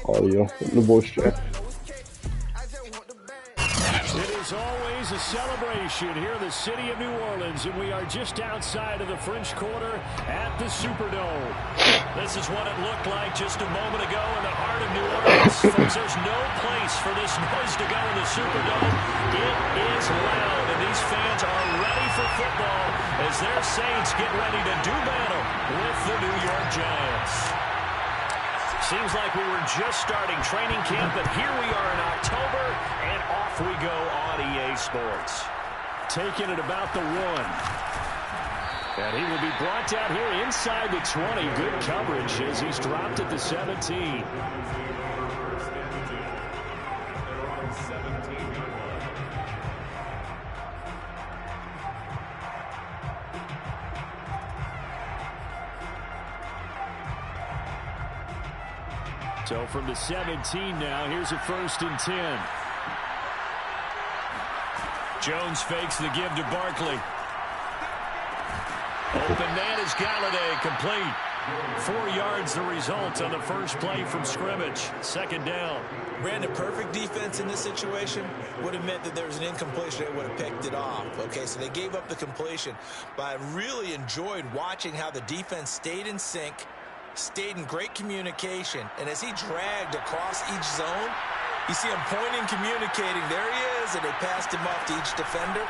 audio in the voice chat. It is always a celebration here in the city of New Orleans, and we are just outside of the French Quarter at the Superdome. This is what it looked like just a moment ago in the heart of New Orleans. Folks, there's no place for this noise to go in the Superdome. It is loud, and these fans are ready for football as their Saints get ready to do battle with the New York Giants. Seems like we were just starting training camp, but here we are in October, and off we go on EA Sports. Taking it about the 1. And he will be brought down here inside the 20. Good coverage as he's dropped at the 17. So from the 17 now, here's a 1st and 10. Jones fakes the give to Barkley. Open man is Galladay, complete. 4 yards the result on the first play from scrimmage. 2nd down. Brandon, perfect defense in this situation would have meant that there was an incompletion. They would have picked it off. Okay, so they gave up the completion. But I really enjoyed watching how the defense stayed in sync, stayed in great communication, and as he dragged across each zone, you see him pointing, communicating. There he is, and they passed him off to each defender.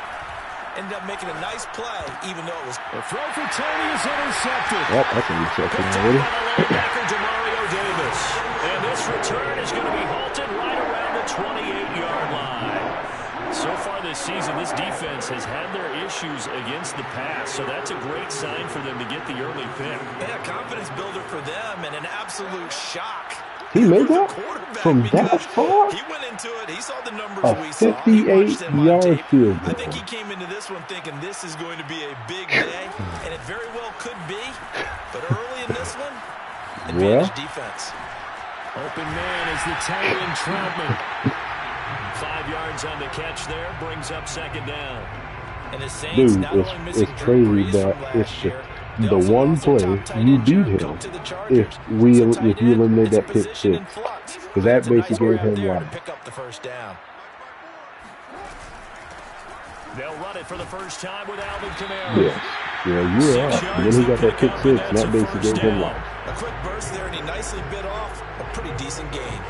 Ended up making a nice play, even though it was... The throw for Tony is intercepted. Yep, that's an interception already. Linebacker Demario Davis. And this return is going to be halted right around the 28-yard line. So far this season, this defense has had their issues against the pass, so that's a great sign for them to get the early pick. Yeah, confidence builder for them, and an absolute shock. He made that from that far? He went into it. He saw the numbers A we saw. 58-yard field goal. I think he came into this one thinking this is going to be a big day, and it very well could be. But early in this one, advantage defense. Open man is the tight end Troutman. 5 yards on the catch there, brings up 2nd down. And the Saints not only missing it's crazy that it's the one play you beat him if you eliminate that pick 6. Because that basically gave him life. They'll run it for the first time with Alvin Kamara. Yeah, you were up. And then he got that pick 6, and that basically gave him life. A quick burst there, and he nicely bit off a pretty decent gain.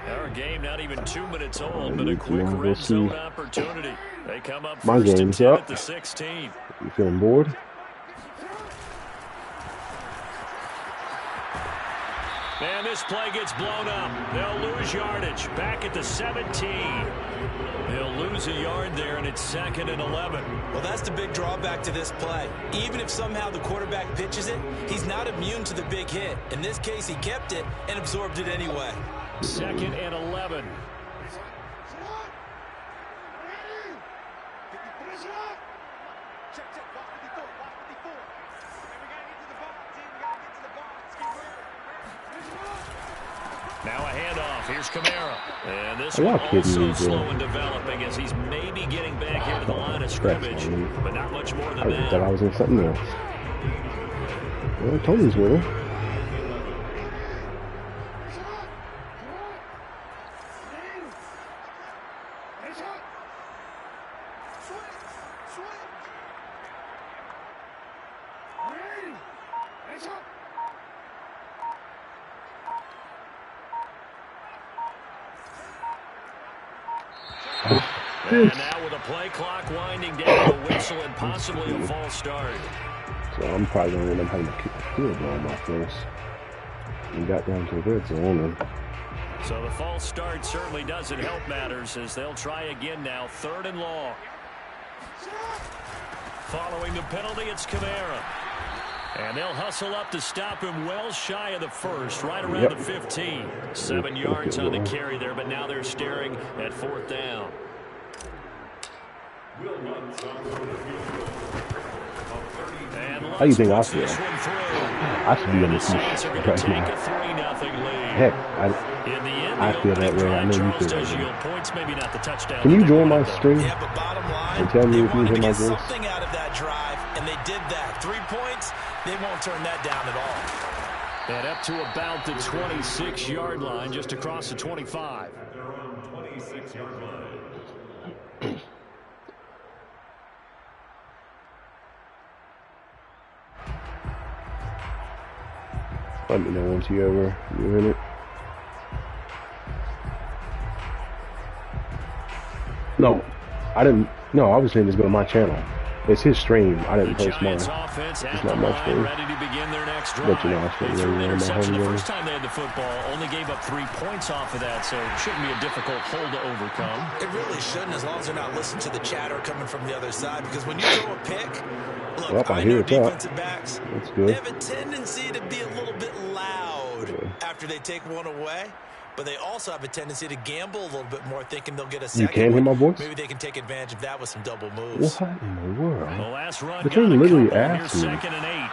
Our game not even 2 minutes old, but a quick red zone opportunity. They come up My first and game's 10 up. at the 16. You feeling bored? And this play gets blown up. They'll lose yardage. Back at the 17. They'll lose a yard there, and it's 2nd and 11. Well, that's the big drawback to this play. Even if somehow the quarterback pitches it, he's not immune to the big hit. In this case, he kept it and absorbed it anyway. 2nd and 11. Now a handoff. Here's Kamara. And this one also slow in developing as he's maybe getting back here to the line of scrimmage, but not much more than that. I thought I was in something else. Well, Tony's winning. And now with a play clock winding down, a whistle and possibly a false start. So I'm probably going to end up having to kick the field goal off this. We got down to the red zone. And so the false start certainly doesn't help matters as they'll try again now. 3rd and long. Following the penalty, it's Kamara. And they'll hustle up to stop him well shy of the first, right around the 15. 7 yards on the carry there, but now they're staring at 4th down. How do you think I feel? I should be on the seat right now. Heck, I feel that way. I know you feel that way. Can you join my stream and tell me if you hear my voice? Something out of that drive, and they did that. 3 points, they won't turn that down at all. And up to about the 26-yard line, just across the 25. Let me know once you're in it. No, I didn't. No, I was saying just go to my channel. It's his stream. I didn't post mine. It's not my stream. But you know, I stream everywhere in my home game. The first time they had the football, only gave up 3 points off of that, so it shouldn't be a difficult hole to overcome. It really shouldn't, as long as they're not listening to the chatter coming from the other side. Because when you throw a pick, look, I know defensive backs, that's good. They have a tendency to be a little bit loud after they take one away. But they also have a tendency to gamble a little bit more, thinking they'll get a second. You can't hear my voice? Maybe they can take advantage of that with some double moves. What in the world? The last run the thing literally asked me. Second and 8.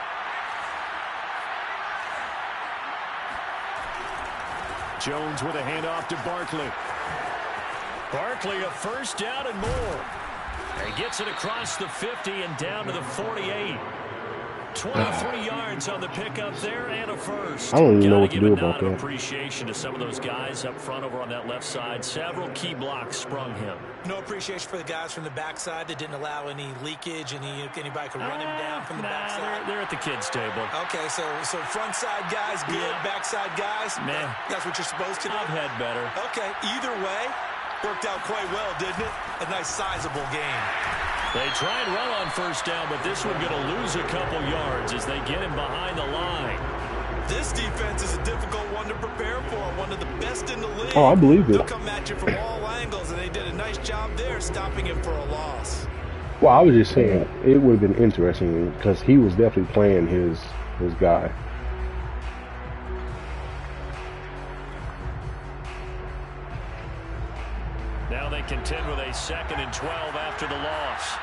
Jones with a handoff to Barkley. Barkley a first down and more. He gets it across the 50 and down to the 48. 23 yards on the pickup there and a first. I don't even know what to do about that. Appreciation to some of those guys up front over on that left side. Several key blocks sprung him. No appreciation for the guys from the backside that didn't allow any leakage, anybody could run him down from the backside. They're at the kids' table. Okay, so front side guys good, backside guys. Nah. That's what you're supposed to do. I've had better. Okay, either way, worked out quite well, didn't it? A nice sizable game. They try and run on first down, but this one's going to lose a couple yards as they get him behind the line. This defense is a difficult one to prepare for, one of the best in the league. Oh, I believe it. They'll come at you from all angles, and they did a nice job there stopping him for a loss. Well, I was just saying, it would have been interesting because he was definitely playing his guy. Now they contend with a 2nd and 12 after the loss.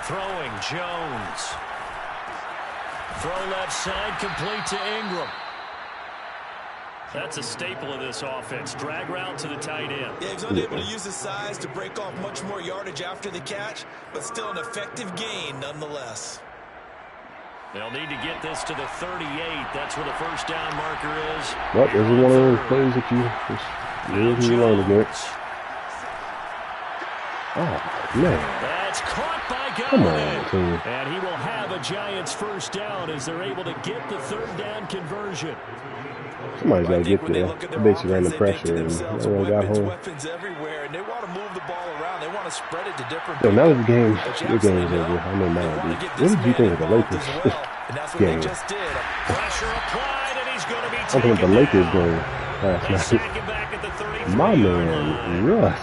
Throwing, Jones. Throw left side, complete to Ingram. That's a staple of this offense. Drag route to the tight end. Yeah, he's unable to use his size to break off much more yardage after the catch, but still an effective gain nonetheless. They'll need to get this to the 38. That's where the first down marker is. Well, this is one of those plays that you really learn against. Oh, man. That's caught by Godwin. Come on, team. And he will have a Giants first down as they're able to get the 3rd down conversion. Somebody's got to get there. They basically ran the pressure and got home. Weapons everywhere, and they want to move the ball around. They want to spread it to different So now the game is over. I know mine. What did you think of the Lakers game? Pressure applied, and he's going to be I think the Lakers game last night. My man, Russ.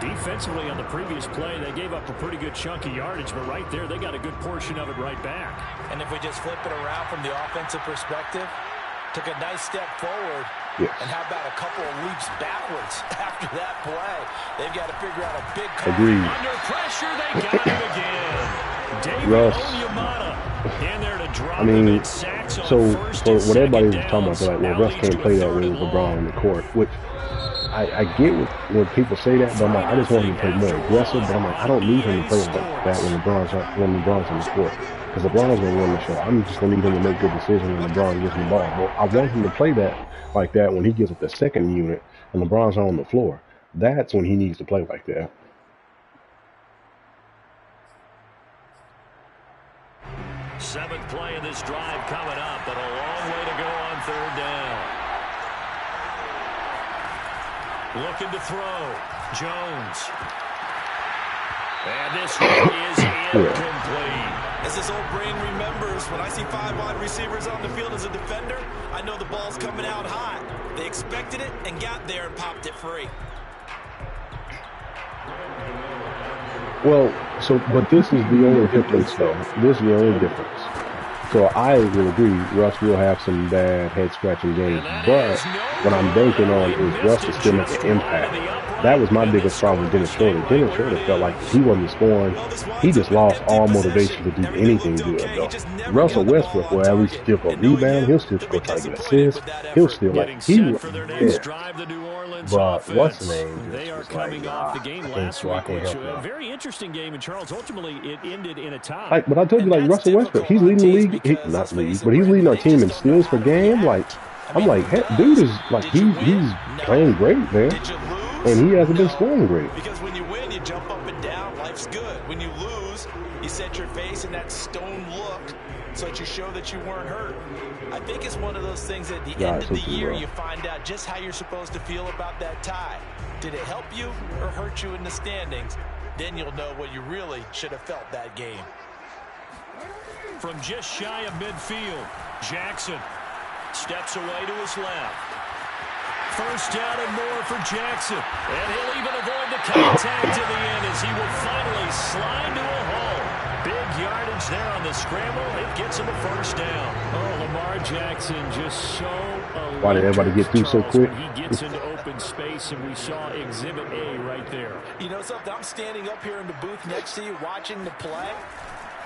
Defensively on the previous play, they gave up a pretty good chunk of yardage, but right there, they got a good portion of it right back. And if we just flip it around from the offensive perspective, took a nice step forward, and how about a couple of leaps backwards after that play? They've got to figure out a big call. Agreed. Under pressure, they got him again. David Onyemata in there to drop him in sacks on first for and what everybody was second talking about, they're like, well, Russ can't play that way with LeBron in the court, which I get when people say that, but I'm like, I just want him to play more aggressive, but I'm like, I don't need him to play like that when LeBron's on the court. Because LeBron's going to run the show. I'm just going to need him to make good decisions when LeBron gets the ball. Well, I want him to play that like that when he gets with the second unit and LeBron's on the floor. That's when he needs to play like that. Seventh play of this drive coming up, but a long way to go on 3rd down. Looking to throw. Jones. And this one is incomplete. As his old brain remembers, when I see 5 wide receivers on the field as a defender, I know the ball's coming out hot. They expected it and got there and popped it free. Well, but this is the only difference, though. This is the only difference. So I will agree, Russ will have some bad head-scratching games, but what I'm banking on is Russ to still make an impact. That was my biggest problem with Dennis Schroeder. Dennis Schroeder felt like he wasn't scoring. He just lost all motivation to do anything good, though. Russell Westbrook will at least still go rebound. He'll still go try to get assists. He'll still like he will. But what's the name? They are coming off the game last week, which was a very interesting game in Charles. Ultimately, it ended in a tie. Like, but I told you, like Russell Westbrook, he's leading the league. Not league, but he's leading our team in steals per game. Like, I'm like, hey, dude is like he's playing great, man. And he hasn't been scoring great. Because when you win, you jump up and down. Life's good. When you lose, you set your face in that stone look so that you show that you weren't hurt. I think it's one of those things at the end of the year you find out just how you're supposed to feel about that tie. Did it help you or hurt you in the standings? Then you'll know what you really should have felt that game. From just shy of midfield, Jackson steps away to his left. First down and more for Jackson. And he'll even avoid the contact to the end as he will finally slide to a hole. Big yardage there on the scramble. It gets him a first down. Oh, Lamar Jackson just so electric. Why did everybody get through so quick? He gets into open space, and we saw Exhibit A right there. You know something? I'm standing up here in the booth next to you watching the play.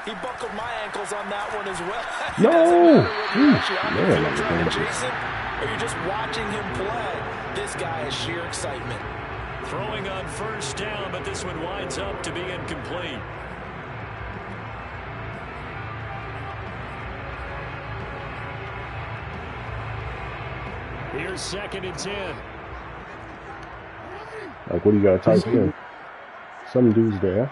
He buckled my ankles on that one as well. No! Jason, or you're just watching him play. This guy is sheer excitement. Throwing on first down, but this one winds up to be incomplete. Here's 2nd and 10. Like, what do you got to type in? Some dude's there.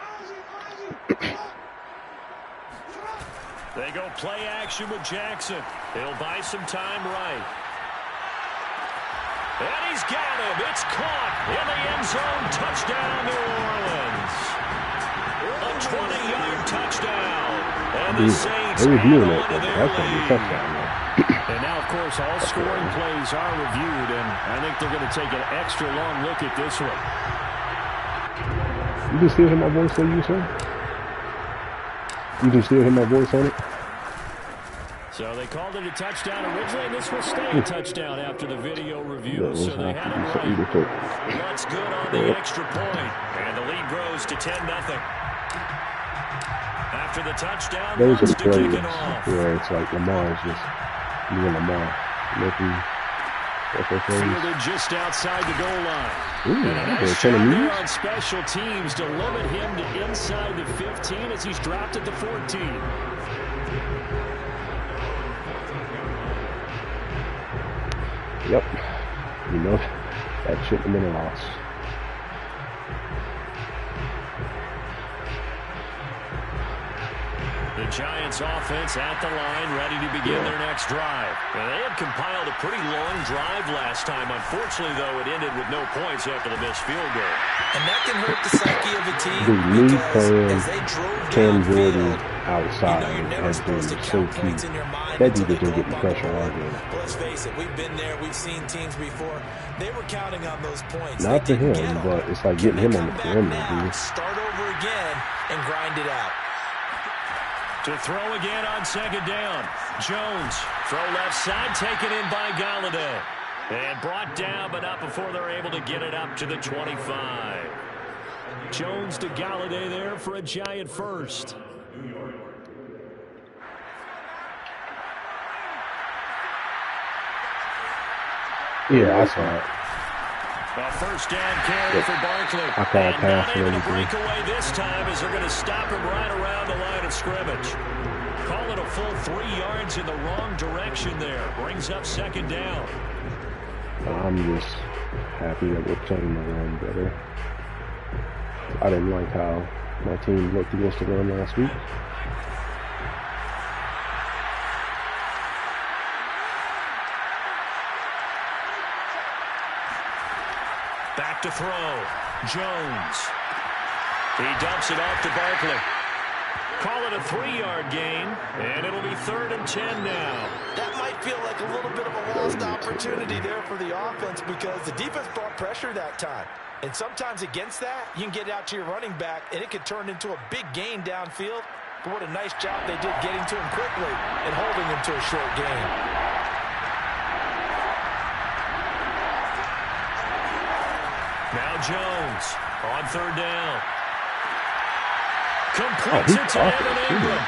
They go play action with Jackson. He'll buy some time right. And he's got him. It's caught in the end zone. Touchdown, New Orleans. A 20-yard touchdown. And the Saints hang on to their lead. And now, of course, all scoring plays are reviewed, and I think they're going to take an extra long look at this one. You can still hear my voice there, you say? You can still hear my voice on it? So they called it a touchdown originally, and this will stay a touchdown after the video review. So they had it right. What's good on the extra point, and the lead grows to 10-0. After the touchdown, those are the plays where it's like Lamar is just being Lamar. Fielded just outside the goal line. Ooh, and a nice job there on special teams to limit him to inside the 15 as he's dropped at the 14. Yep. You know, that shouldn't have been a loss. The Giants offense at the line, ready to begin their next drive. Now, they had compiled a pretty long drive last time. Unfortunately, though, it ended with no points after the missed field goal. And that can hurt the psyche of a team because as they drove Cam downfield, outside you're never supposed to count points in your mind that until dude they didn't get drove the pressure by on him. But let's face it, we've been there, we've seen teams before. They were counting on those points. Not for him, but it's like getting him on the perimeter, dude. Start over again and grind it out. To throw again on 2nd down. Jones, throw left side, taken in by Galladay. And brought down, but not before they're able to get it up to the 25. Jones to Galladay there for a Giant first. Yeah, I saw it. A first down carry for Barkley. I call it pass. Not able to break away this time as they're going to stop him right around the line of scrimmage. Call it a full 3 yards in the wrong direction there. Brings up 2nd down. I'm just happy that we're playing the run better. I didn't like how my team looked against the run last week. Back to throw. Jones. He dumps it off to Barkley. Call it a 3-yard gain, and it'll be 3rd and 10 now. That might feel like a little bit of a lost opportunity there for the offense because the defense brought pressure that time. And sometimes against that, you can get out to your running back, and it could turn into a big gain downfield. but what a nice job they did getting to him quickly and holding him to a short gain. Now Jones on third down. Completes it to Evan Ingram.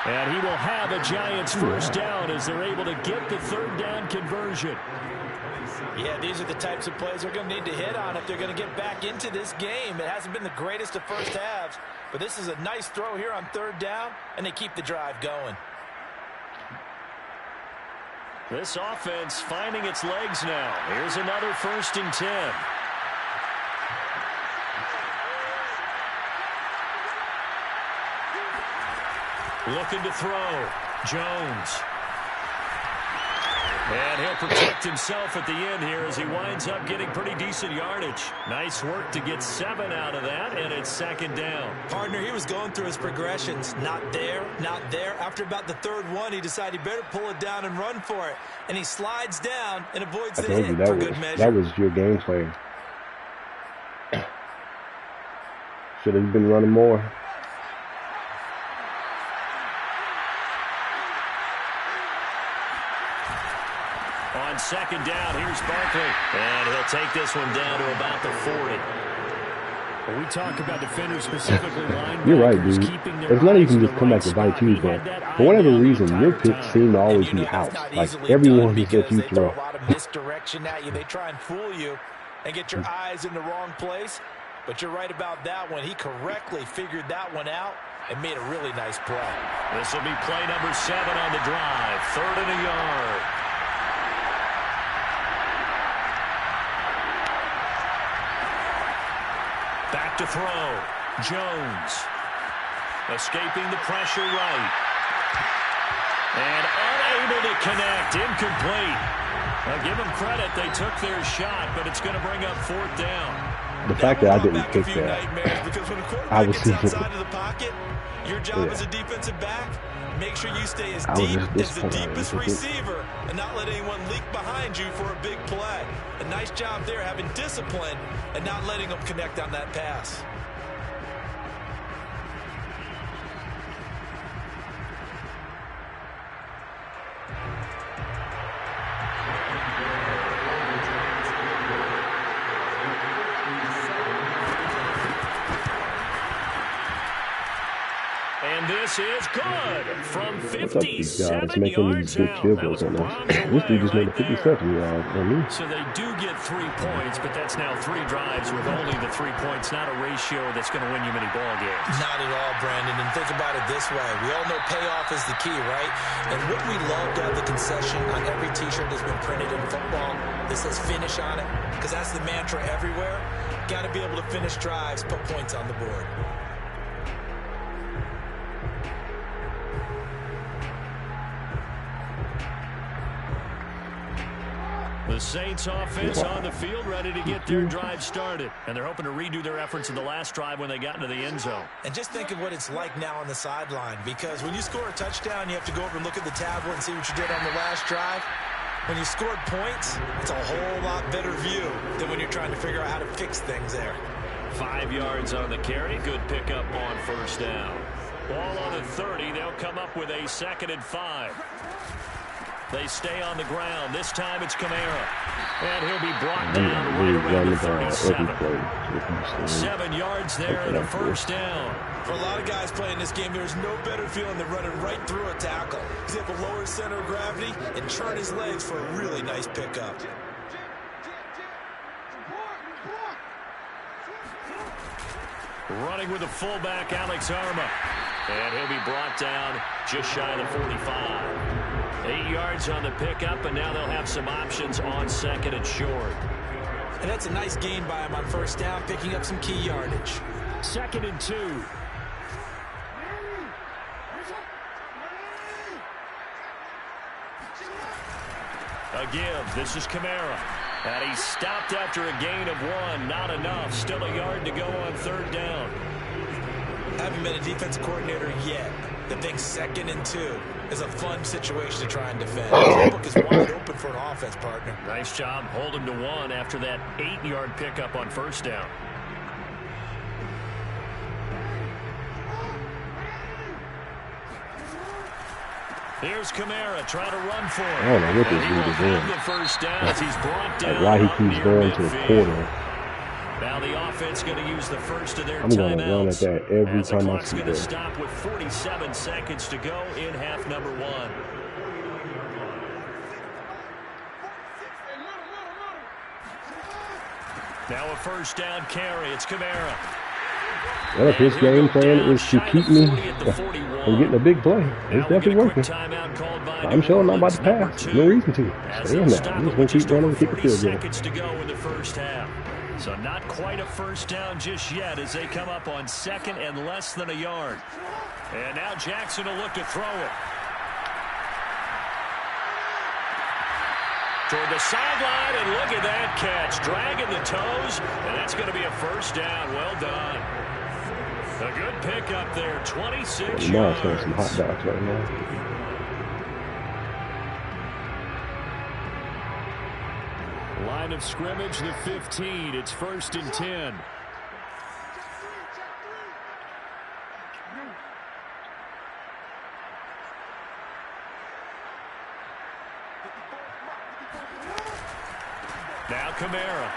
And he will have a Giants first down as they're able to get the third down conversion. Yeah, these are the types of plays they're going to need to hit on if they're going to get back into this game. It hasn't been the greatest of first halves, but this is a nice throw here on third down, and they keep the drive going. This offense finding its legs now. Here's another 1st and 10. Looking to throw. Jones. And he'll protect himself at the end here as he winds up getting pretty decent yardage. Nice work to get 7 out of that, and it's 2nd down. Partner, he was going through his progressions. Not there, not there. After about the 3rd one, he decided he better pull it down and run for it. And he slides down and avoids the hit for good measure. That was your game plan. Should have been running more. On 2nd down, here's Barkley. And he'll take this one down to about the 40. When we talk about defenders, specifically linebackers, you're right, dude. It's not even just come back to bite you, but for whatever reason, your picks seem to always be out. Like everyone that you throw. A lot of misdirection at you. They try and fool you and get your eyes in the wrong place. But you're right about that one. He correctly figured that one out and made a really nice play. This will be play number 7 on the drive. 3rd and a yard. Back to throw. Jones. Escaping the pressure right. And unable to connect. Incomplete. Now give them credit. They took their shot, but it's going to bring up 4th down. The fact that I didn't pick that, I was outside of the pocket. Your job as a defensive back, make sure you stay as deep as the deepest receiver and not let anyone leak behind you for a big play. A nice job there, having discipline and not letting them connect on that pass. And this is good from 57 yards out. That was a this dude just made a 57-yard. So they do get 3 points, but that's now 3 drives with only the 3 points. Not a ratio that's going to win you many ball games. Not at all, Brandon. And think about it this way. We all know payoff is the key, right? And wouldn't we love to have the concession on every T-shirt that's been printed in football that says finish on it? Because that's the mantra everywhere. Got to be able to finish drives, put points on the board. The Saints offense on the field ready to get their drive started. And they're hoping to redo their efforts in the last drive when they got into the end zone. And just think of what it's like now on the sideline. Because when you score a touchdown, you have to go over and look at the tablet and see what you did on the last drive. When you scored points, it's a whole lot better view than when you're trying to figure out how to fix things there. 5 yards on the carry. Good pickup on 1st down. Ball on the 30. They'll come up with a 2nd and 5. They stay on the ground. This time it's Kamara. And he'll be brought down right around the 37. 7 yards there and a 1st down. For a lot of guys playing this game, there's no better feeling than running right through a tackle. He's able to lower his center of gravity and turn his legs for a really nice pickup. Running with the fullback, Alex Arma. And he'll be brought down just shy of the 45. 8 yards on the pickup, and now they'll have some options on 2nd and short. And that's a nice gain by him on 1st down, picking up some key yardage. 2nd and 2. A give. This is Kamara. And he stopped after a gain of 1. Not enough. Still a yard to go on 3rd down. Haven't been a defensive coordinator yet that thinks 2nd and 2 is a fun situation to try and defend. The book is wide open for an offense, partner. Nice job. Hold him to 1 after that 8-yard pickup on 1st down. Here's Kamara trying to run for it. I don't know what this dude is doing. The first down as he's brought down. Like why he keeps going to the quarter. Now the offense going to use the first of their I'm going to run at that every time I see that. that. Stop with 47 seconds to go in half number 1. Now a first down carry. It's Kamara. Well, if his game plan is to keep me from getting a big play, it's definitely working. I'm sure I'm not about to pass. No reason to. Stay in there. I'm just going to keep running and keep the field goal. Seconds to go in the first half. So not quite a first down just yet as they come up on second and less than a yard. And now Jackson will look to throw it. Toward the sideline, and look at that catch. Dragging the toes, and that's going to be a first down. Well done. A good pick up there, 26 yards. Throwing some hot dogs right now. Line of scrimmage, the 15. It's 1st and 10. Now Kamara.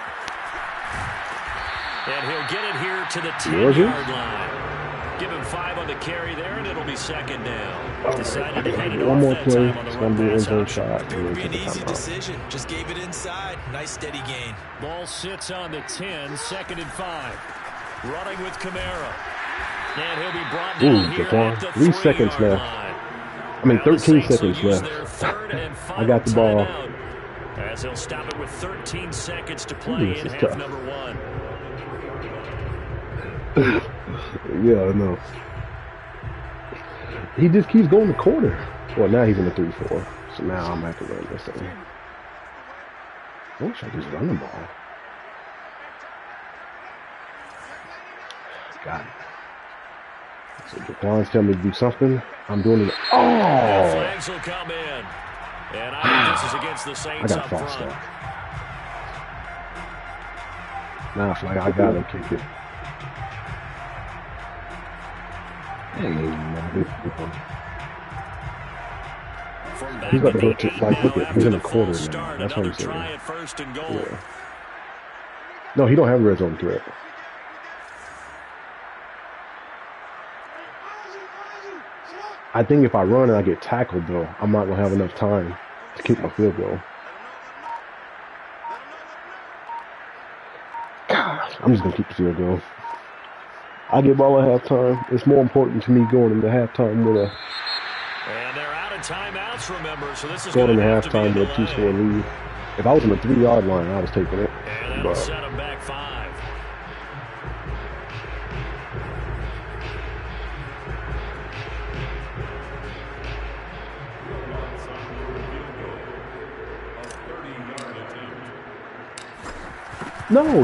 And he'll get it here to the 10-yard line. Give him 5 on the carry there, and it'll be second down. Decided to head it one more that play. time on the It's run going to be an pass end option. shot. It would be an easy decision. Just gave it inside. Nice steady gain. Ball sits on the 10, 2nd and 5. Running with Kamara. And he'll be brought down here at the 3 seconds left. line. I mean, Now the 13 Saints will seconds use left. their third and I final got the ball. timeout, as he'll stop it with 13 seconds to play This in is half tough. number 1. Yeah, I know. He just keeps going the quarter. Well, now he's in the 3-4. So now I'm going to have to run this thing. I wish I could just run the ball. Got it. So Jaquan's telling me to do something. I'm doing it. The Oh! flags will come in. And I think this is against the I Saints got up false front. start. Now, flag, I got to kick it. Hey, man. From back He's got at to the go to, 8 like, look now at, he's after in the the quarter false now. start. That's what Another I'm try saying. at 1st and goal. Yeah. No, he don't have a red zone threat. I think if I run and I get tackled, though, I'm not going to have enough time to kick my field goal. God, I'm just going to keep the field goal. I get ball at halftime. It's more important to me going into halftime with a And they're out of timeouts, remember, so this is going going into to have to be halftime a with a delay. 2-score lead. If I was on the 3-yard line, I was taking it. And that'll But set them back 5. no,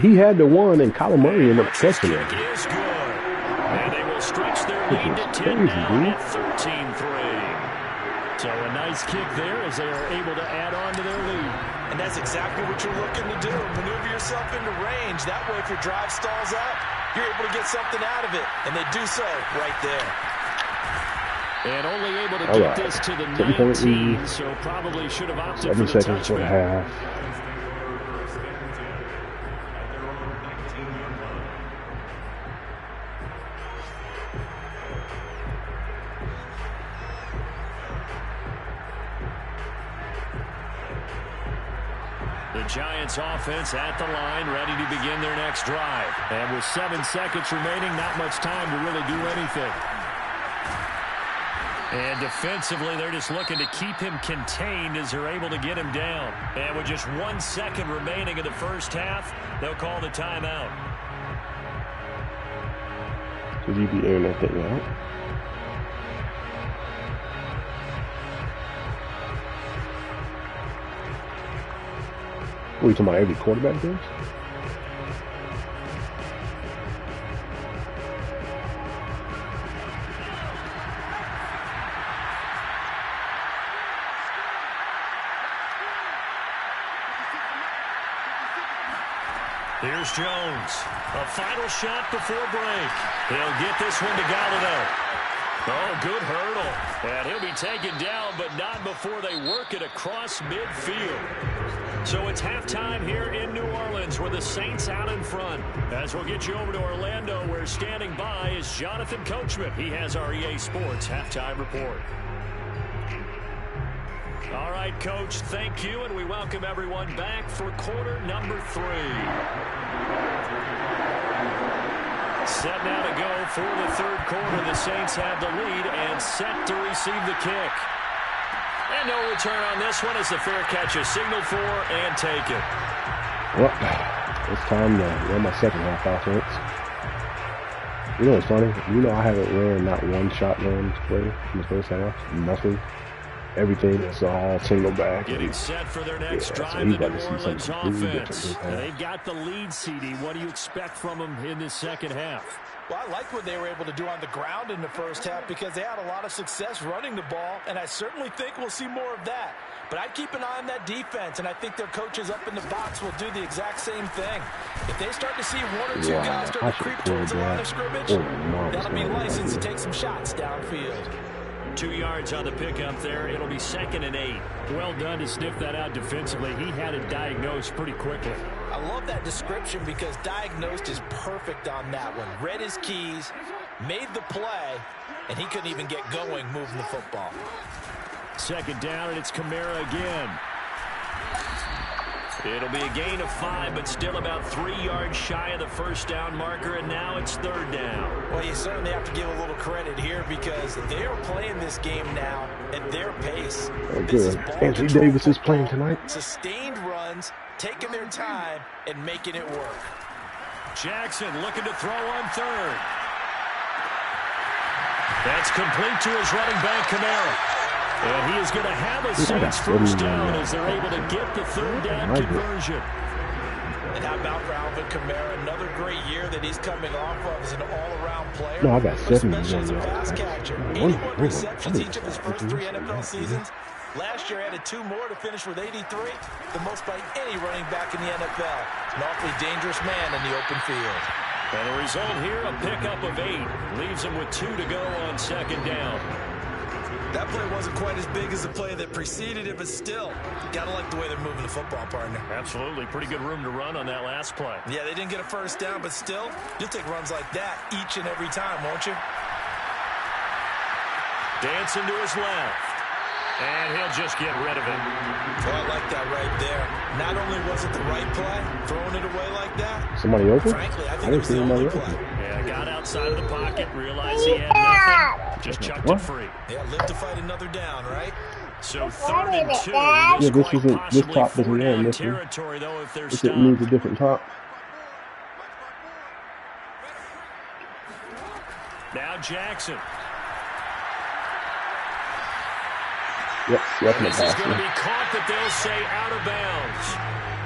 he had the one, and Kyler Murray ended up catching it. Kick is good. And they will stretch their This lead is to 10 crazy, now dude. at 13-3. So a nice kick there as they are able to add on to their lead. And that's exactly what you're looking to do. Maneuver yourself into range. That way, if your drive stalls out, you're able to get something out of it. And they do so right there. And only able to All get right. this to the 7-point 19, lead. so probably should have opted 7 for the seconds for the touchback. half. The Giants offense at the line, ready to begin their next drive. And with 7 seconds remaining, not much time to really do anything. And defensively, they're just looking to keep him contained as they're able to get him down. And with just 1 second remaining in the first half, they'll call the timeout. Could he be airing that thing out? What are you talking about, every quarterback does? Here's Jones. A final shot before break. He'll get this one to Galladay. Oh, good hurdle. And he'll be taken down, but not before they work it across midfield. So it's halftime here in New Orleans with the Saints out in front. As we'll get you over to Orlando, where standing by is Jonathan Coachman. He has our EA Sports halftime report. All right, Coach, thank you, and we welcome everyone back for quarter number 3. Set now to go for the third quarter. The Saints have the lead and set to receive the kick. And no return on this one as the fair catch is signaled for and taken. Well, it's time to run my second half offense. You know what's funny? You know I haven't ran not one shotgun play in the first half. Nothing. Everything is all single back. Getting set for their next drive, the New Orleans offense. They've got the lead, CD. What do you expect from them in this second half? Well, I like what they were able to do on the ground in the first half because they had a lot of success running the ball, and I certainly think we'll see more of that. But I'd keep an eye on that defense, and I think their coaches up in the box will do the exact same thing. If they start to see one or two guys start to creep towards the line of scrimmage, that'll be licensed to take some shots downfield. 2 yards on the pickup there. It'll be 2nd and 8. Well done to sniff that out defensively. He had it diagnosed pretty quickly. I love that description because diagnosed is perfect on that one. Read his keys, made the play, and he couldn't even get going moving the football. 2nd down, and it's Kamara again. It'll be a gain of 5, but still about 3 yards shy of the first down marker, and now it's 3rd down. Well, you certainly have to give a little credit here because they are playing this game now at their pace. Oh, good. Anthony Davis is playing tonight. Sustained runs, taking their time, and making it work. Jackson looking to throw on 3rd. That's complete to his running back, Kamara. And he is going to have a Saints first down as they're able to get the 3rd down conversion. And how about for Alvin Kamara? Another great year that he's coming off of as an all-around player. No, I got 7 especially as a pass catcher. 81 receptions each of his first 3 NFL seasons. Last year added 2 more to finish with 83, the most by any running back in the NFL. An awfully dangerous man in the open field. And the result here, a pickup of 8. Leaves him with 2 to go on 2nd down. That play wasn't quite as big as the play that preceded it, but still, gotta like the way they're moving the football, partner. Absolutely. Pretty good room to run on that last play. Yeah, they didn't get a first down, but still, you'll take runs like that each and every time, won't you? Dancing to his left. And he'll just get rid of it. Oh, I like that right there. Not only was it the right play, throwing it away like that. Somebody open? Frankly, I think it was the only play. Yeah, got outside of the pocket, realized he had nothing, just chucked it free. Yeah, live to fight another down, right? So 3rd and 2. Yeah, this isn't, this top doesn't end this one. Territory, though, if they're It needs a different top. Now Jackson. Yep, this is going to be caught, but they'll say out of bounds.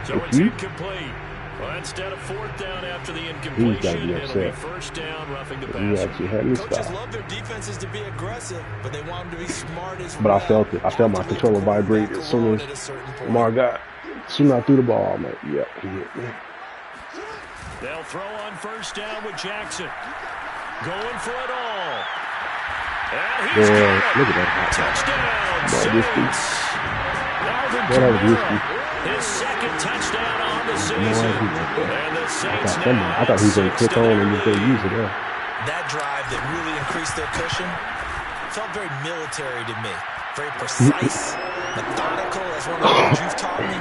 So it's incomplete. Well, instead of 4th down after the incompletion, it'll be 1st down, roughing the passer. Coaches love their defenses to be aggressive, but they want them to be smart as well. But I felt it. I felt my controller vibrate as soon as Lamar got. As soon as I threw the ball, I'm like, yep, he hit me. They'll throw on 1st down with Jackson. Going for it all. And he's got it. Look at that. Touchdown, Saints. Alvin Kamara, his 2nd touchdown on the season. And the Saints now I thought he was going to click on and just go use it there. That drive that really increased their cushion felt very military to me. Very precise, methodical, as one of the things you've taught me.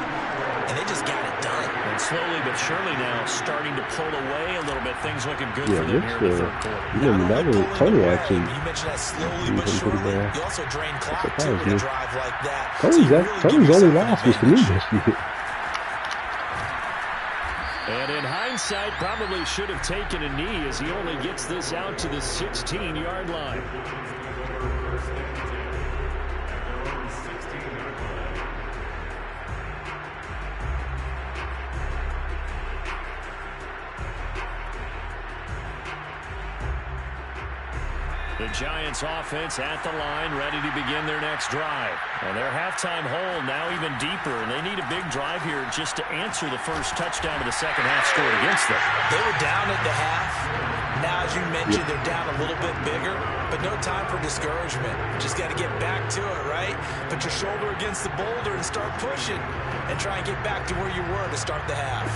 And they just got it done. And slowly but surely now starting to pull away a little bit. Things looking good for them here in the 3rd quarter. That was Tony actually. You mentioned that slowly but surely. You also drain clock too in a drive like that. Tony's only loss was to me this year. And in hindsight, probably should have taken a knee as he only gets this out to the 16-yard line. The Giants offense at the line, ready to begin their next drive. And their halftime hole now even deeper, and they need a big drive here just to answer the first touchdown of the second half scored against them. They were down at the half. Now, as you mentioned, they're down a little bit bigger, but no time for discouragement. Just got to get back to it, right? Put your shoulder against the boulder and start pushing and try and get back to where you were to start the half.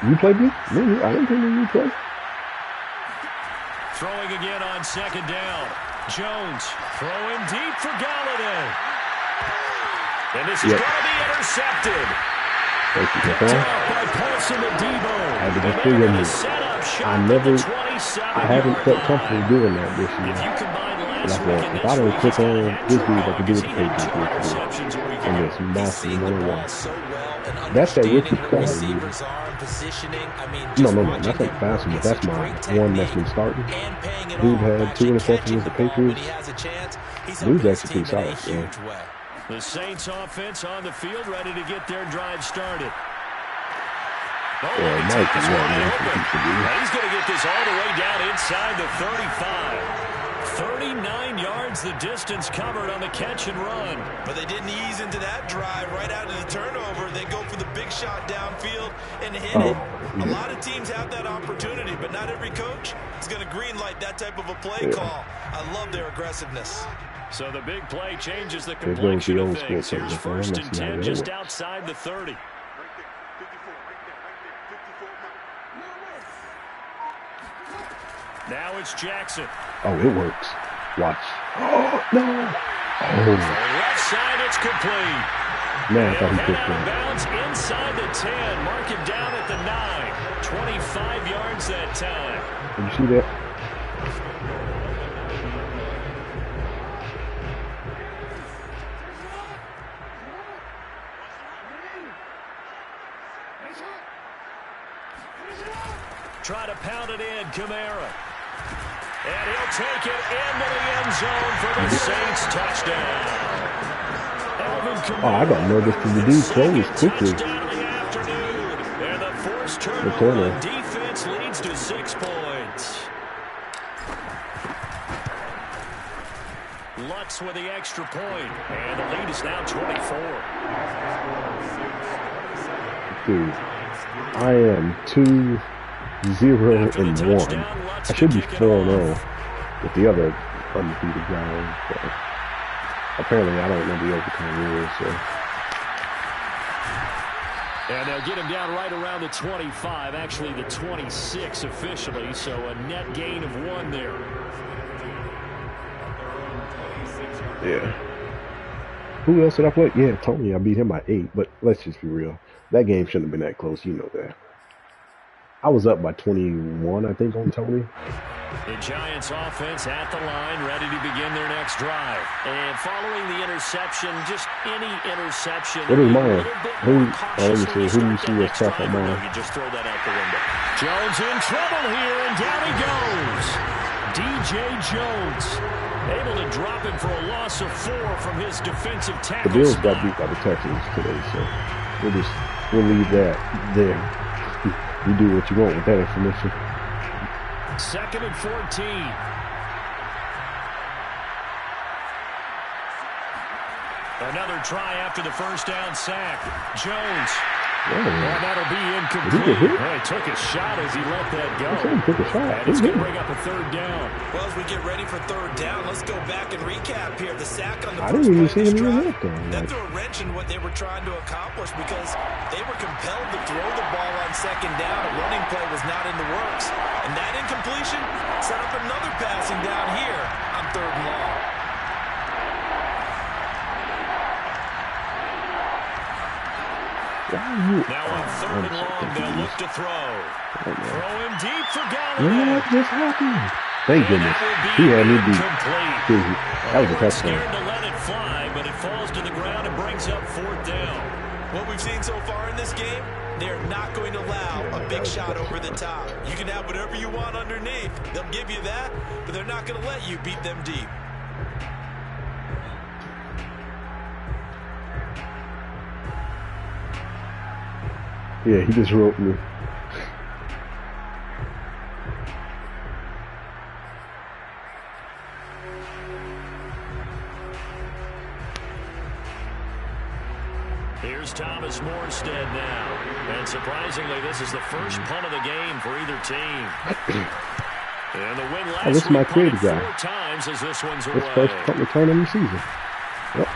You played me? No, I didn't think you played. Throwing again on second down. Jones throwing deep for Galladay. And this is going to be intercepted. Thank you, Picked up by Paulson Adebo. I had to just figure I haven't felt comfortable doing that this year. And I thought, if I don't click on this dude, I can do what the Patriots do. And it's massive 1-on-1. That's that rookie card, dude. No, that's not fast, but that's my one that's been starting. Dude had 2 interceptions with the Patriots. Dude's actually pretty solid, yeah. The Saints offense on the field, ready to get their drive started. He's going to get this all the way down inside the 35. 39 yards the distance covered on the catch and run. But they didn't ease into that drive right out of the turnover. They go for the big shot downfield and hit it. A lot of teams have that opportunity, but not every coach is going to greenlight that type of a play call. I love their aggressiveness. So the big play changes the complexion of things. Here's 1st and 10 just outside the 30. Now it's Jackson. Oh, it works. Watch. Oh, no. Oh. Left side, it's complete. Man, I thought he picked him. Bounce inside the 10. Mark it down at the 9. 25 yards that time. Did you see that? Try to pound it in, Kamara. And he'll take it into the end zone for the Saints touchdown. Oh, I got nervous because the dude closed quickly. And the forced turnover on defense leads to 6 points. Lutz with the extra point, and the lead is now 24. Dude, I am 2-0-1. I should be 4-0 with the other undefeated guys, but apparently I don't know the overtime rules, so. And they'll get him down right around the 25, actually the 26 officially, so a net gain of 1 there. Yeah. Who else did I play? Yeah, Tony, I beat him by 8, but let's just be real. That game shouldn't have been that close, you know that. I was up by 21, I think, on Tony. The Giants offense at the line, ready to begin their next drive. And following the interception, just any interception. What is mine? Who do you see as tough on mine? You just throw that out the window. Jones in trouble here, and down he goes. DJ Jones able to drop him for a loss of 4 from his defensive tackle. The Bills got beat by the Texans today, so we'll leave that there. You do what you want with that information. 2nd and 14. Another try after the first down sack. Jones. Oh, that'll be incomplete. He took a shot as he let that go. And it's going to bring up a 3rd down. Well, as we get ready for 3rd down, let's go back and recap here. The sack on the I didn't even see him even look there. That threw a wrench in what they were trying to accomplish because they were compelled to throw the ball on 2nd down. A running play was not in the works. And that incompletion set up another passing down here on 3rd and long. Now on 3rd and long, they'll look to throw. Throw him deep for Galladay. What just happened? Thank goodness. He had me beat. That was a touchdown. Scared to let it fly, but it falls to the ground and brings up 4th down. What we've seen so far in this game, they're not going to allow a big shot over the top. You can have whatever you want underneath. They'll give you that, but they're not going to let you beat them deep. Yeah, he just wrote me. Here's Thomas Morstead now. And surprisingly, this is the first punt of the game for either team. And the win last this is my week creative punted guy. 4 times as this one's His away. first punt return of the season. Yep.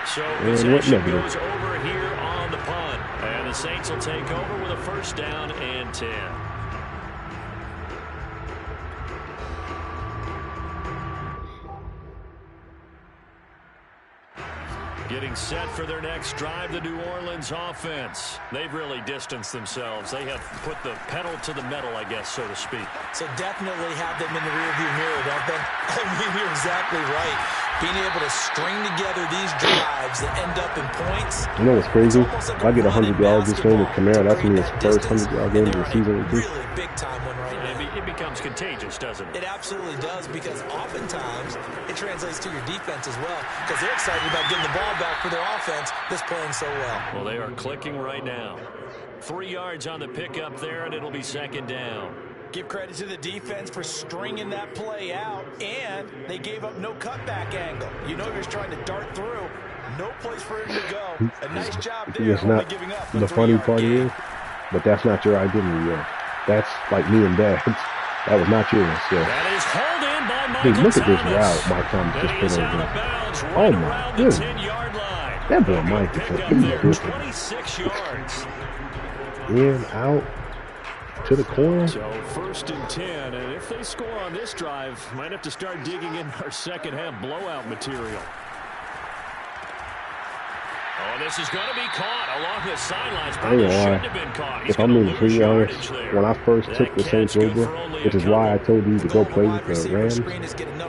So And what possession negative? goes over here on the punt. And the Saints will take over with a first down and 10. Getting set for their next drive, the New Orleans offense. They've really distanced themselves. They have put the pedal to the metal, I guess, so to speak. So definitely have them in the rearview mirror, don't they? I mean, you're exactly right. Being able to string together these drives that end up in points. You know what's crazy? If I get 100 yards this game with Kamara, that's going to be his first 100-yard game of the season. Really big time one right now. It becomes contagious, doesn't it? It absolutely does, because oftentimes it translates to your defense as well, because they're excited about getting the ball back for their offense that's playing so well. Well, they are clicking right now. 3 yards on the pickup there, and it'll be second down. Give credit to the defense for stringing that play out, and they gave up no cutback angle. You know, he was trying to dart through. No place for him to go. A nice job there, It's only not giving up the funny part is, but that's not your identity yet. That's like me and Dad. That was not yours. So. That is hauled in by Michael Dude, look at this Thomas. route Mike Thomas just put Out over. of bounds, right Oh my around goodness. the 10-yard line. That boy Mike is Pickup he's there, different. 26 yards. In, out, to the corner. So first and 10, and if they score on this drive, might have to start digging in our second half blowout material. Oh, this is going to be caught along the sidelines. Probably shouldn't have been caught. He's If I'm gonna being completely lose honest, yardage there. when I first took the Saints over, which is why I told you to go play with the Rams,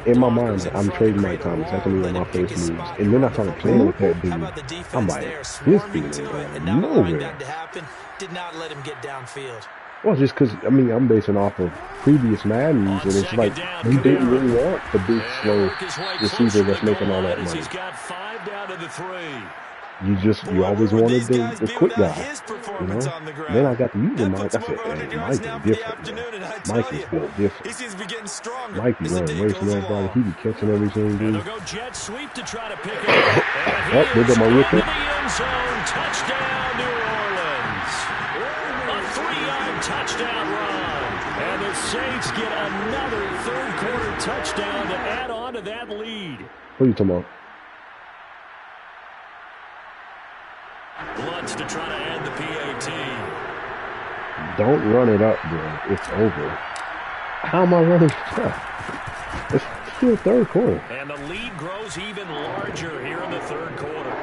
in my mind, I'm trading Mike Thomas. That's going to be one of my first moves. And then I started playing with that dude. I'm like, this dude ain't going nowhere. Did not let him get downfield. Well, just because, I mean, I'm basing off of previous Maddens, and it's like, you didn't really want the big, slow receiver that's making all that money. He's got 5 down to the 3. You always wanted the quick guy, you know? Then I got to use Mike. I said, hey, Mike is different, man. Mike is built different. He seems to be getting stronger. Mike be running away from everybody. He be catching everything, dude. They'll go jet sweep to try to pick it up. Oh, there go my rookie. The end zone, touchdown, New Orleans. A 3-yard touchdown run. And the Saints get another third-quarter touchdown to add on to that lead. What are you talking about? Lutz to try to add the PAT. Don't run it up, bro. It's over. How am I running it up? It's still third quarter. And the lead grows even larger here in the third quarter.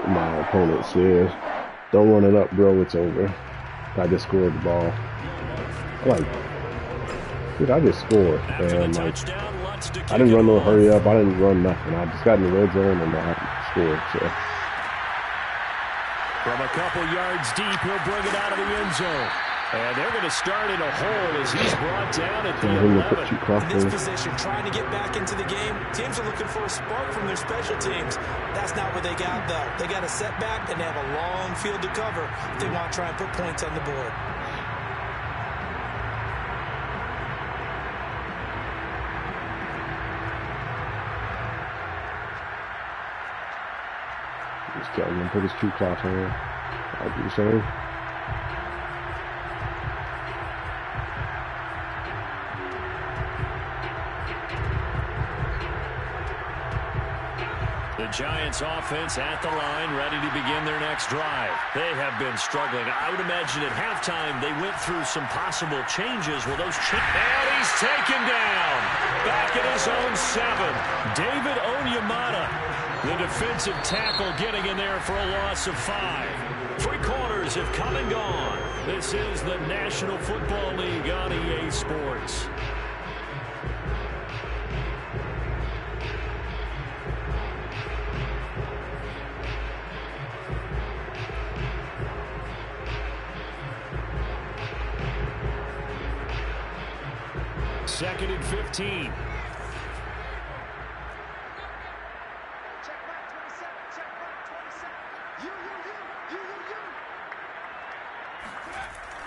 My opponent says, don't run it up, bro. It's over. I just scored the ball. Like, dude, I just scored. And, like, I didn't run no hurry up. I didn't run nothing. I just got in the red zone and I scored. So. From a couple yards deep, he'll bring it out of the end zone. And they're going to start in a hole as he's brought down at the 11. In this position, trying to get back into the game, teams are looking for a spark from their special teams. That's not what they got, though. They got a setback, and they have a long field to cover if they want to try and put points on the board. Just tell him to put his 2 clock on. I'll do the same. The Giants offense at the line, ready to begin their next drive. They have been struggling. I would imagine at halftime they went through some possible changes. Well, those and he's taken down. Back at his own 7. David Onyemata, the defensive tackle, getting in there for a loss of 5. 3 quarters have come and gone. This is the National Football League on EA Sports. 2nd and 15.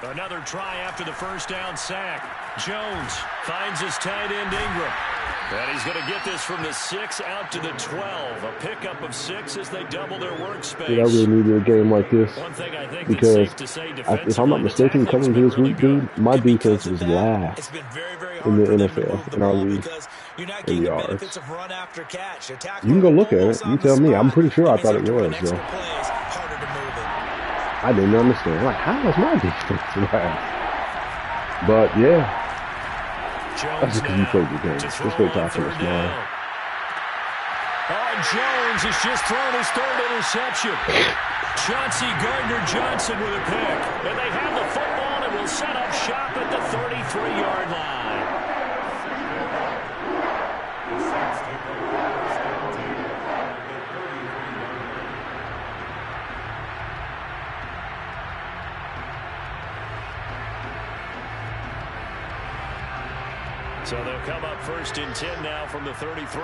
Another try after the first down sack. Jones finds his tight end Ingram. And he's going to get this from the 6 out to the 12. A pickup of 6 as they double their workspace. Yeah, I really needed a game like this. Because if I'm not mistaken, coming to this week, dude, my defense is last in the NFL in our league in yards. You can go look at it. You tell me. I'm pretty sure I thought it was, though. I didn't understand. Like, how was my defense last? But, yeah. That's just because you played the game. Just wait till I finish mine. Jones has just thrown his 3rd interception. Chauncey Gardner-Johnson with a pick. And they have the football and will set up shop at the 33-yard line. So they'll come up 1st and 10 now from the 33.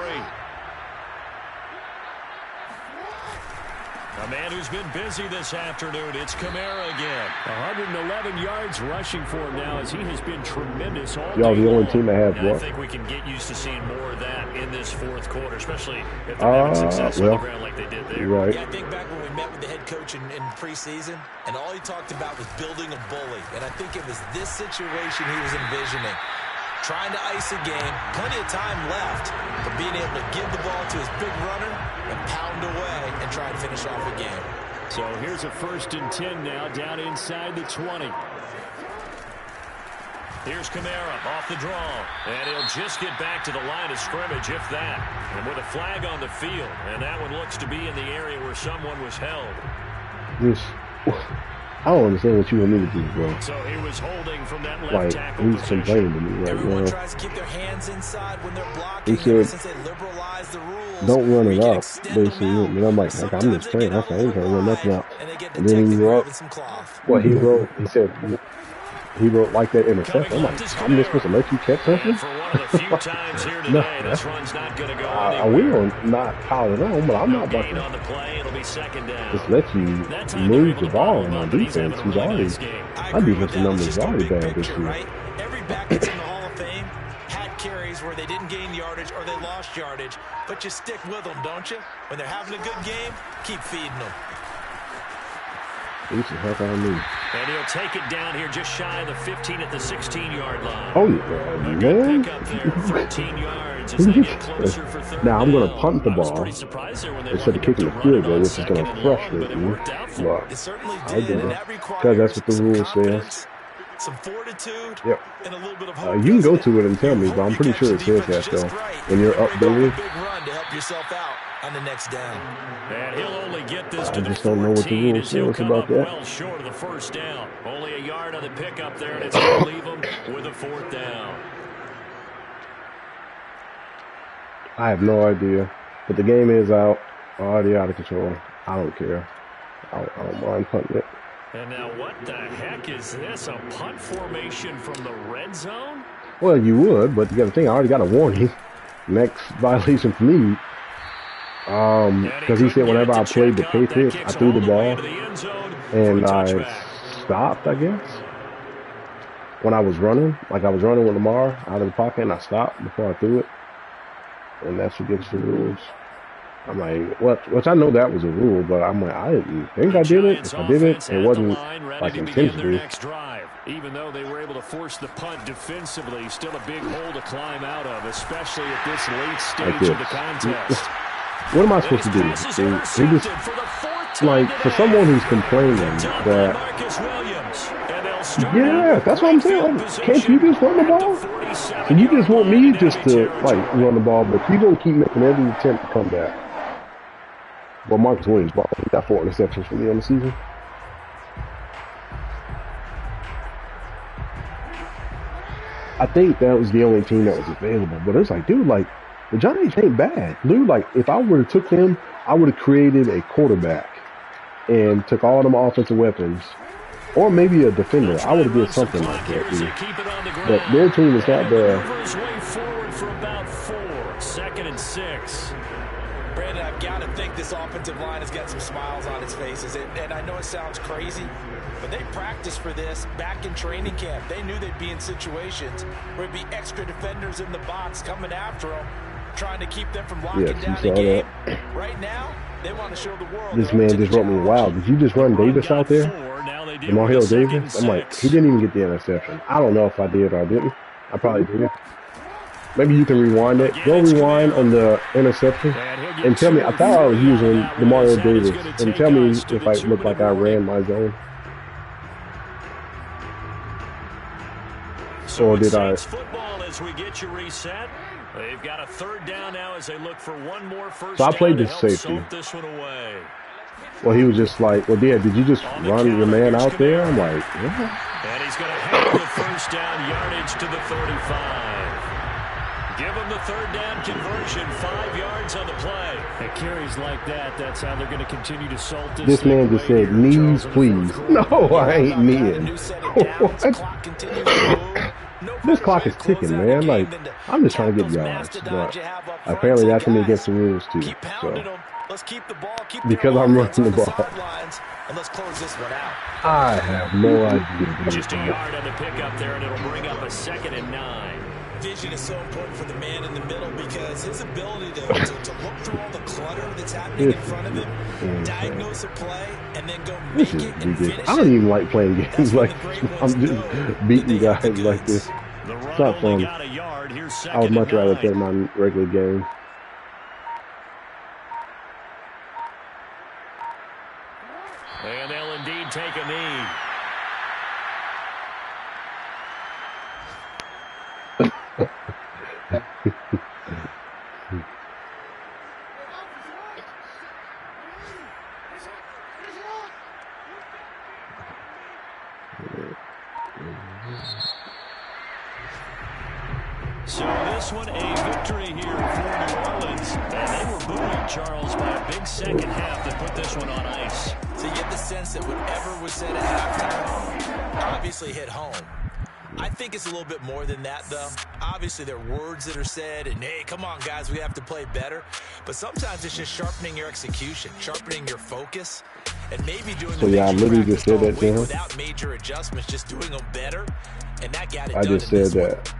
A man who's been busy this afternoon, it's Kamara again. 111 yards rushing for him now as he has been tremendous all day long. Y'all the only team that have what? I think we can get used to seeing more of that in this 4th quarter, especially if they're having success on the ground like they did there. Right. Yeah, I think back when we met with the head coach in preseason, and all he talked about was building a bully. And I think it was this situation he was envisioning. Trying to ice a game, plenty of time left, but being able to give the ball to his big runner and pound away and try and finish off a game. So here's a 1st and 10 now, down inside the 20. Here's Kamara off the draw, and he'll just get back to the line of scrimmage, if that. And with a flag on the field, and that one looks to be in the area where someone was held. I don't understand what you want me to do, bro. So he was holding from that left tackle he's complaining to me right Everyone now. tries to keep their hands inside when they're blocking. He said, since they liberalize the rules, don't run it up, basically. And I'm like, I'm just playing. I ain't trying to run nothing out. And then he wrote, he wrote like that interception. I'm like, I'm just supposed to let you catch something? No, I will not pile it on, but I'm not about to just let you move the ball in my defense. Who's already, my defensive numbers is already bad this year. Every back that's in the Hall of Fame had carries where they didn't gain yardage or they lost yardage, but you stick with them, don't you? When they're having a good game, keep feeding them. He should help out me. And he'll take it down here just shy of the 15 at the 16-yard line. Oh, yeah, man. Pick up there, 13 yards as they get closer for 3rd now I'm going to down. punt the ball instead of kicking the field goal, which is going to frustrate me. But I do it because that's what the rule says. Some fortitude. Yep. And a little bit of hope. You can go to it and tell me, but I'm pretty sure it says that though. When you're up big run to help yourself out on the next down. And he'll only get this I to the just don't know what the 14 rule as he'll says come about up that. well short of the 1st down. Only a yard on the pickup there, and it's going to leave him with a 4th down. I have no idea, but the game is out, already out of control. I don't care. I don't mind punting it. And now what the heck is this? A punt formation from the red zone? Well, you would, but you got to think, I already got a warning. Next violation for me. Because he said whenever I played the Patriots, I threw the ball and I stopped, I guess. When I was running, like I was running with Lamar out of the pocket and I stopped before I threw it. And that's against the rules. I'm like, what? Which I know that was a rule, but I'm like, I didn't think I did it. If I did it, it wasn't like intentionally. Even though they were able to force the punt defensively, still a big hole to climb out of, especially at this late stage of the contest. What am I supposed to do? He just, like, for someone who's complaining that, yeah, that's what I'm saying. Can't you just run the ball? So you just want me just to, like, run the ball, but you don't keep making every attempt to come back. Well, Marcus Williams ball, he got 4 interceptions for me on the season. I think that was the only team that was available, but it's like, dude, like, the Giants ain't bad. Dude, like, if I would have took them, I would have created a quarterback and took all them offensive weapons or maybe a defender. I would have did something like that, dude. But their team is not bad. Forward for about 4. 2nd and 6. Brandon, I've got to think this offensive line has got some smiles on its faces. And I know it sounds crazy, but they practiced for this back in training camp. They knew they'd be in situations where it'd be extra defenders in the box coming after them, trying to keep them from locking down the game. Right now, they want to show the world. This man just wrote me, wow, did you just run Davis out there? Demario Davis? I'm like, he didn't even get the interception. I don't know if I did or I didn't. I probably did. Maybe you can rewind it. Go rewind on the interception and tell me. I thought I was using Demario Davis, and tell me if I look like I ran my zone. Or did I? Football as we get you reset. They've got a 3rd down now as they look for one more first. So I played this safety. This one away. Well, he was just like, well, Dad, did you just run your man out there? I'm like, yeah. And he's going to have the first down yardage to the 35. Give him the 3rd down conversion, 5 yards on the play. At carries like that, that's how they're going to continue to salt this. This man just said, knees, please. No, I ain't kneeing. What? This clock is ticking, man. Like, I'm just trying to get yards. But apparently that's me against the rules, too. So, because I'm running the ball. And let's close this one out. I have no idea. Just a yard on the pickup there, and it'll bring up a 2nd and 9. Vision is so important for the man in the middle because his ability to look through all the clutter that's happening in front of him, diagnose a play, and then go make it and finish it. I don't even like playing games like this. I'm just beating guys like this. It's not fun. I would much rather play my regular game. And they'll indeed take a knee. So this one, a victory here for New Orleans. And they were booed, Charles, by a big second half that put this one on ice. So you get the sense that whatever was said at halftime obviously hit home. I think it's a little bit more than that, though. Obviously, there are words that are said, and, hey, come on, guys, we have to play better. But sometimes it's just sharpening your execution, sharpening your focus, and maybe doing so, yeah, I literally just said that to him. Without major adjustments, just doing them better, and that got it I done just said that.